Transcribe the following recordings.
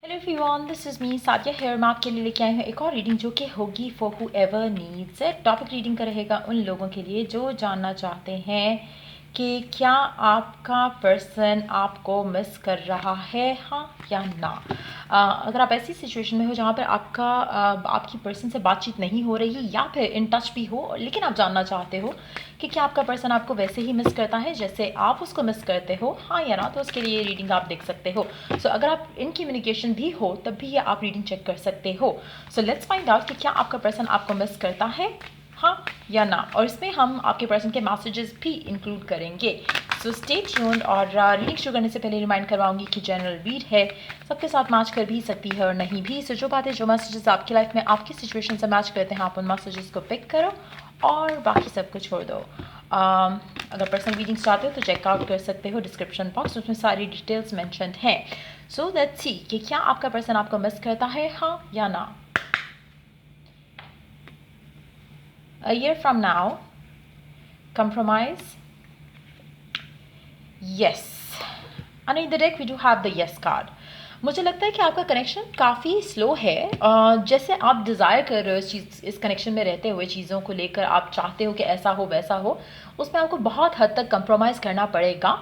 Hello everyone, this is me Sadia here. मैं आपके लिए लेके आई हूँ एक और रीडिंग जो कि होगी for who ever needs it. Topic reading का रहेगा उन लोगों के लिए जो जानना चाहते हैं कि क्या आपका पर्सन आपको मिस कर रहा है, हाँ या ना। अगर आप ऐसी सिचुएशन में हो जहाँ पर आपकी पर्सन से बातचीत नहीं हो रही या फिर इन टच भी हो, लेकिन आप जानना चाहते हो कि क्या आपका पर्सन आपको वैसे ही मिस करता है जैसे आप उसको मिस करते हो, हाँ या ना, तो उसके लिए ये रीडिंग आप देख सकते हो। सो अगर आप इन कम्युनिकेशन भी हो तब भी ये आप रीडिंग चेक कर सकते हो। सो लेट्स फाइंड आउट कि क्या आपका पर्सन आपको मिस करता है, हाँ या ना। और इसमें हम आपके पर्सन के मैसेजेस भी इंक्लूड करेंगे। So stay tuned. और रीडिंग शुरू करने से पहले रिमाइंड करवाऊंगी कि जनरल रीड है, सबके साथ मैच कर भी सकती है और नहीं भी। सो जो बातें, जो मैसेजेस आपकी लाइफ में आपकी सिचुएशन से मैच करते हैं, आप उन मैसेजेस को पिक करो और बाकी सब कुछ छोड़ दो। अगर पर्सनल रीडिंग्स चाहते हो तो चेकआउट कर सकते हो डिस्क्रिप्शन बॉक्स, उसमें सारी डिटेल्स मेंशन्ड हैं। सो लेट्स सी कि क्या आपका पर्सन आपको मिस करता है, हाँ या ना। A year from now, compromise, yes. And in the deck we do have the yes card. मुझे लगता है कि आपका कनेक्शन काफ़ी स्लो है। जैसे आप डिज़ायर कर रहे हो इस कनेक्शन में रहते हुए, चीज़ों को लेकर आप चाहते हो कि ऐसा हो वैसा हो, उसमें आपको बहुत हद तक कंप्रोमाइज़ करना पड़ेगा।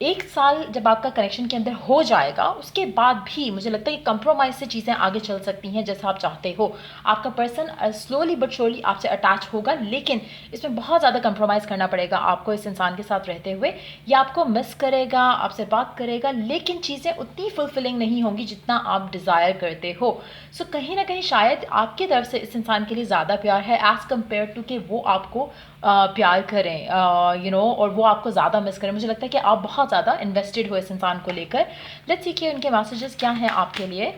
1 साल जब आपका कनेक्शन के अंदर हो जाएगा, उसके बाद भी मुझे लगता है कि कंप्रोमाइज़ से चीज़ें आगे चल सकती हैं जैसा आप चाहते हो। आपका पर्सन स्लोली बट श्योरली आपसे अटैच होगा, लेकिन इसमें बहुत ज़्यादा कंप्रोमाइज़ करना पड़ेगा आपको इस इंसान के साथ रहते हुए। या आपको मिस करेगा, आपसे बात करेगा, लेकिन चीज़ें उतनी फुलफिलिंग नहीं होंगी जितना आप डिज़ायर करते हो। सो कहीं ना कहीं शायद आपकी तरफ से इस इंसान के लिए ज़्यादा प्यार है एज़ कम्पेयर टू कि वो आपको प्यार करें, और वो आपको ज़्यादा मिस करें। मुझे लगता है कि आप बहुत ज़्यादा इन्वेस्टेड हो इस इंसान को लेकर। लेट्स सी कि उनके मैसेजेस क्या हैं आपके लिए।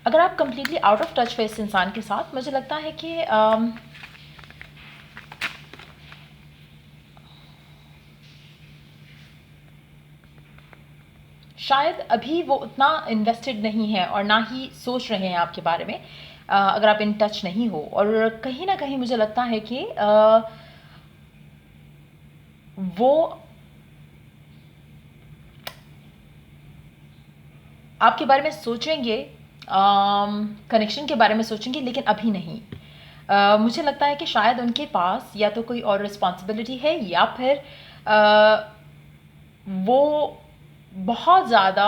अगर आप कंप्लीटली आउट ऑफ टच हो इस इंसान के साथ, मुझे लगता है कि शायद अभी वो उतना इन्वेस्टेड नहीं है और ना ही सोच रहे हैं आपके बारे में, अगर आप इन टच नहीं हो। और कहीं ना कहीं मुझे लगता है कि वो आपके बारे में सोचेंगे, कनेक्शन के बारे में सोचेंगे, लेकिन अभी नहीं। मुझे लगता है कि शायद उनके पास या तो कोई और रिस्पॉन्सिबिलिटी है या फिर वो बहुत ज़्यादा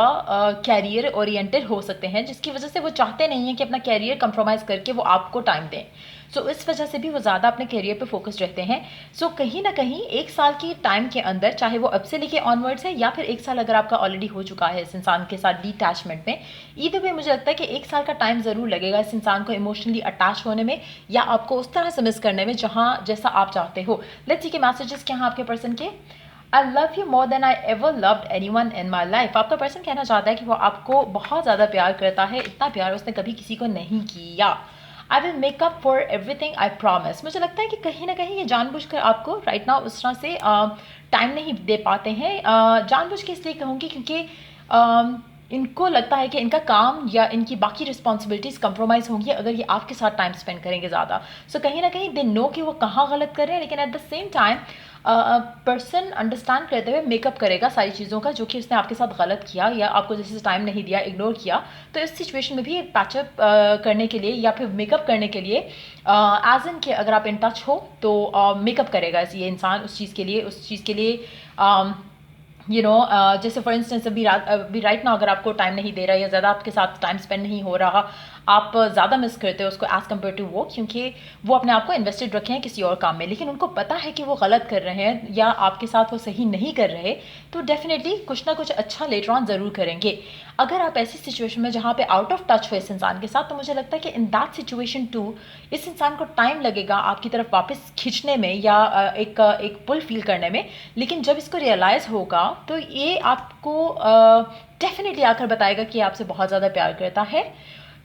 कैरियर ओरिएंटेड हो सकते हैं, जिसकी वजह से वो चाहते नहीं हैं कि अपना कैरियर कंप्रोमाइज़ करके वो आपको टाइम दें। सो इस वजह से भी वो ज़्यादा अपने कैरियर पे फोकस रहते हैं। सो कहीं ना कहीं 1 साल की टाइम के अंदर, चाहे वो अब से लेके ऑनवर्ड्स है या फिर 1 साल अगर आपका ऑलरेडी हो चुका है इस इंसान के साथ डिटैचमेंट में, ईदर वे मुझे लगता है कि 1 साल का टाइम ज़रूर लगेगा इस इंसान को इमोशनली अटैच होने में या आपको उस तरह से मिस करने में जैसा आप चाहते हो। लेट्स सी के मैसेजेस क्या हैं आपके पर्सन के। I love you more than I ever loved anyone in my life. आपका पर्सन कहना चाहता है कि वो आपको बहुत ज़्यादा प्यार करता है, इतना प्यार उसने कभी किसी को नहीं किया। I will make up for everything I promise. मुझे लगता है कि कहीं ना कहीं ये जानबूझकर आपको राइट नाउ उस तरह से टाइम नहीं दे पाते हैं। जानबूझ के इसलिए कहूँगी क्योंकि इनको लगता है कि इनका काम या इनकी बाकी रिस्पॉन्सिबिलिटीज़ कंप्रोमाइज़ होंगी अगर ये आपके साथ टाइम स्पेंड करेंगे ज़्यादा। सो कहीं ना कहीं दे नो कि वो कहाँ गलत कर रहे हैं, लेकिन at the same time person understand करते हुए मेकअप करेगा सारी चीज़ों का जो कि उसने आपके साथ गलत किया या आपको जैसे टाइम नहीं दिया, इग्नोर किया। तो इस सिचुएशन में भी एक पैचअप करने के लिए या फिर मेकअप करने के लिए, एज इन के अगर आप इन टच हो तो मेकअप करेगा ये इंसान उस चीज़ के लिए जैसे फॉर इंस्टेंस अभी राइट ना अगर आपको टाइम नहीं दे रहा या ज़्यादा आपके साथ टाइम स्पेंड नहीं हो रहा, आप ज़्यादा मिस करते हो उसको एज़ कम्पेयर टू वो, क्योंकि वो अपने आप को इन्वेस्टेड रखे हैं किसी और काम में, लेकिन उनको पता है कि वो गलत कर रहे हैं या आपके साथ वो सही नहीं कर रहे, तो डेफिनेटली कुछ ना कुछ अच्छा लेटर ऑन ज़रूर करेंगे। अगर आप ऐसी सिचुएशन में जहाँ पे आउट ऑफ टच हो इस इंसान के साथ, तो मुझे लगता है कि इन दैट सिचुएशन टू इस इंसान को टाइम लगेगा आपकी तरफ वापस खींचने में या एक पुल फील करने में, लेकिन जब इसको रियलाइज़ होगा तो ये आपको डेफिनेटली आकर बताएगा कि आपसे बहुत ज़्यादा प्यार करता है।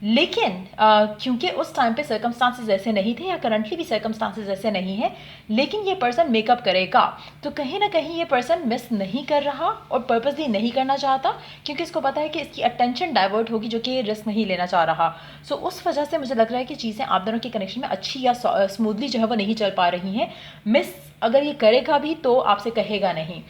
लेकिन क्योंकि उस टाइम पे सर्कमस्टांसेस ऐसे नहीं थे या करंटली भी सर्कमस्टांसेस ऐसे नहीं है, लेकिन ये पर्सन मेकअप करेगा, तो कहीं ना कहीं ये पर्सन मिस नहीं कर रहा और पर्पसली नहीं करना चाहता, क्योंकि इसको पता है कि इसकी अटेंशन डाइवर्ट होगी जो कि ये रिस्क नहीं लेना चाह रहा। सो उस वजह से मुझे लग रहा है कि चीज़ें आप दोनों के कनेक्शन में अच्छी या स्मूथली जो है वो नहीं चल पा रही हैं। मिस अगर ये करेगा भी तो आपसे कहेगा नहीं,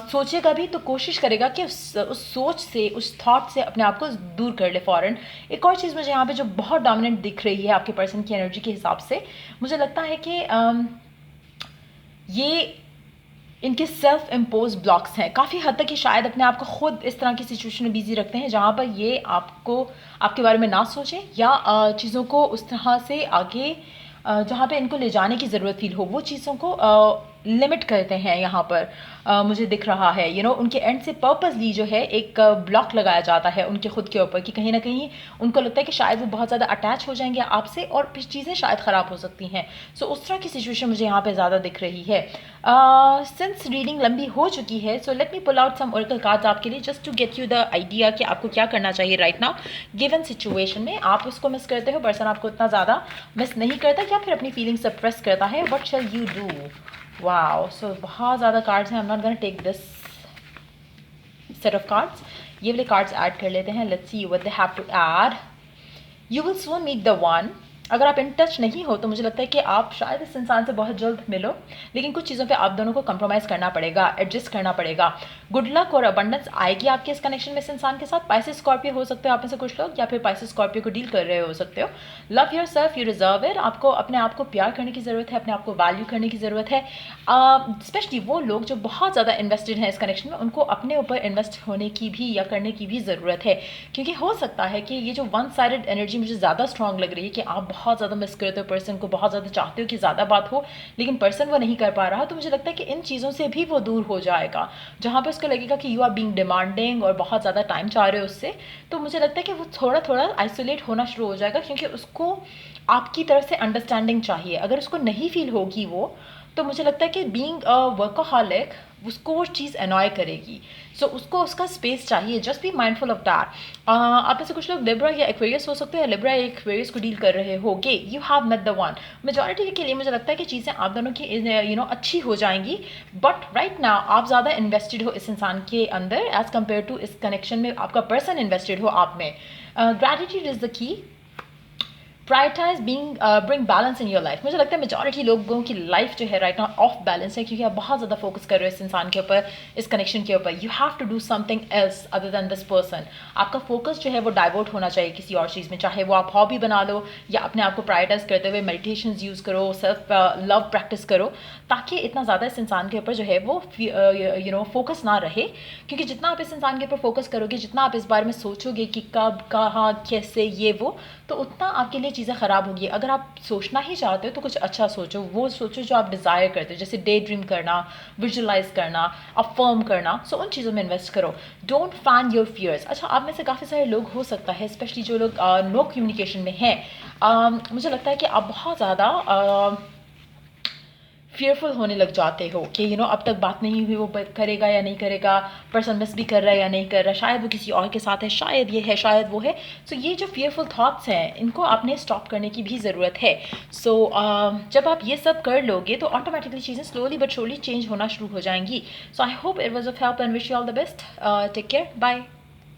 सोचेगा भी तो कोशिश करेगा कि उस सोच से, उस थॉट से अपने आप को दूर कर ले फ़ौरन। एक और चीज़ मुझे यहाँ पे जो बहुत डोमिनेंट दिख रही है आपके पर्सन की एनर्जी के हिसाब से, मुझे लगता है कि ये इनके सेल्फ इम्पोज ब्लॉक्स हैं काफ़ी हद तक। ये शायद अपने आप को खुद इस तरह की सिचुएशन में बिजी रखते हैं जहाँ पर ये आपको, आपके बारे में ना सोचें या चीज़ों को उस तरह से आगे जहाँ पे इनको ले जाने की ज़रूरत फील हो, वो चीज़ों को लिमिट करते हैं यहाँ पर। मुझे दिख रहा है उनके एंड से पर्पसली जो है एक ब्लॉक लगाया जाता है उनके खुद के ऊपर कि कहीं ना कहीं उनको लगता है कि शायद वो बहुत ज़्यादा अटैच हो जाएंगे आपसे और फिर चीज़ें शायद ख़राब हो सकती हैं। सो उस तरह की सिचुएशन मुझे यहाँ पे ज़्यादा दिख रही है। सिंस रीडिंग लंबी हो चुकी है, so let me pull out some oracle cards आपके लिए, just to get you the idea कि आपको क्या करना चाहिए राइट नाउ गिवन सिचुएशन में। आप उसको मिस करते हो, पर्सन आपको इतना ज़्यादा मिस नहीं करता या फिर अपनी फीलिंग सप्रेस करता है, what shall you do. Wow, so बहुत ज़्यादा कार्ड्स हैं। I am not gonna take this set of cards, ये वाले कार्ड्स ऐड कर लेते हैं। Let's see what they have to add. You will soon meet the one. अगर आप इन टच नहीं हो तो मुझे लगता है कि आप शायद इस इंसान से बहुत जल्द मिलो, लेकिन कुछ चीज़ों पे आप दोनों को कंप्रोमाइज़ करना पड़ेगा, एडजस्ट करना पड़ेगा। गुड लक और अबंडेंस आएगी आपके इस कनेक्शन में इस इंसान के साथ। पाइसेस स्कॉर्पियो हो सकते हो आप में से कुछ लोग, या फिर पाइसेस स्कॉर्पियो को डील कर रहे हो सकते हो। Love your self, you deserve it. आपको अपने आप को प्यार करने की ज़रूरत है, अपने आप को वैल्यू करने की ज़रूरत है। स्पेशली वो लोग जो बहुत ज़्यादा इन्वेस्टेड हैं इस कनेक्शन में, उनको अपने ऊपर इन्वेस्ट होने की भी या करने की भी ज़रूरत है, क्योंकि हो सकता है कि ये जो वन साइडेड एनर्जी मुझे ज़्यादा स्ट्रॉन्ग लग रही है कि आप बहुत ज़्यादा मिस करते हो पर्सन को, बहुत ज़्यादा चाहते हो कि ज़्यादा बात हो, लेकिन पर्सन वो नहीं कर पा रहा। तो मुझे लगता है कि इन चीज़ों से भी वो दूर हो जाएगा, जहाँ पर उसको लगेगा कि यू आर बीइंग डिमांडिंग और बहुत ज़्यादा टाइम चाह रहे हो उससे। तो मुझे लगता है कि वो थोड़ा थोड़ा आइसोलेट होना शुरू हो जाएगा, क्योंकि उसको आपकी तरफ से अंडरस्टैंडिंग चाहिए। अगर उसको नहीं फील होगी वो, तो मुझे लगता है कि बीइंग अ वर्कaholic उसको वो चीज़ अनॉय करेगी। सो उसको उसका स्पेस चाहिए। Just be mindful of that. आप में से कुछ लोग लिब्रा या एक्वेरियस हो सकते हैं, लिब्रा या एक्वेरियस को डील कर रहे होगे। You have met the one. Majority के लिए मुझे लगता है कि चीज़ें आप दोनों की अच्छी हो जाएंगी, बट राइट नाउ आप ज़्यादा इन्वेस्टेड हो इस इंसान के अंदर एज़ कम्पेयर टू इस कनेक्शन में आपका पर्सन इन्वेस्टेड हो आप में। Gratitude is the key. Prioritise bring balance in your life. मुझे लगता है मेजॉरिटी लोगों की लाइफ जो है राइट नाउ ऑफ बैलेंस है, क्योंकि आप बहुत ज़्यादा फोकस कर रहे हो इस इंसान के ऊपर, इस कनेक्शन के ऊपर। You have to do something else other than this person. आपका फोकस जो है वो डाइवर्ट होना चाहिए किसी और चीज़ में, चाहे वो आप हॉबी बना लो या अपने आप को प्रायोरिटाइज करते हुए मेडिटेशन यूज़ करो, सेल्फ लव प्रैक्टिस करो, ताकि इतना ज़्यादा इस इंसान के ऊपर जो है वो फोकस ना रहे। क्योंकि जितना आप इस इंसान के ऊपर फोकस करोगे, जितना आप इस बारे में सोचोगे कि कब, कहाँ, कैसे, ये वो, तो उतना आपके लिए चीज़ें ख़राब होगी। अगर आप सोचना ही चाहते हो तो कुछ अच्छा सोचो, वो सोचो जो आप डिज़ायर करते हो, जैसे डे ड्रीम करना, विजुअलाइज करना, अफर्म करना। सो उन चीज़ों में इन्वेस्ट करो। Don't fan your fears. अच्छा, आप में से काफ़ी सारे लोग हो सकता है, स्पेशली जो लोग नो कम्युनिकेशन में हैं, मुझे लगता है कि आप बहुत ज़्यादा फियरफुल होने लग जाते हो कि अब तक बात नहीं हुई, वो करेगा या नहीं करेगा, पर्सन मिस भी कर रहा है या नहीं कर रहा, शायद वो किसी और के साथ है, शायद ये है, शायद वो है। सो ये जो फियरफुल थॉट्स हैं, इनको आपने स्टॉप करने की भी ज़रूरत है। सो जब आप ये सब कर लोगे तो ऑटोमेटिकली चीज़ें स्लोली बट श्योरली चेंज होना शुरू हो जाएंगी। So I hope it was of help and wish you all the best. Take care, bye.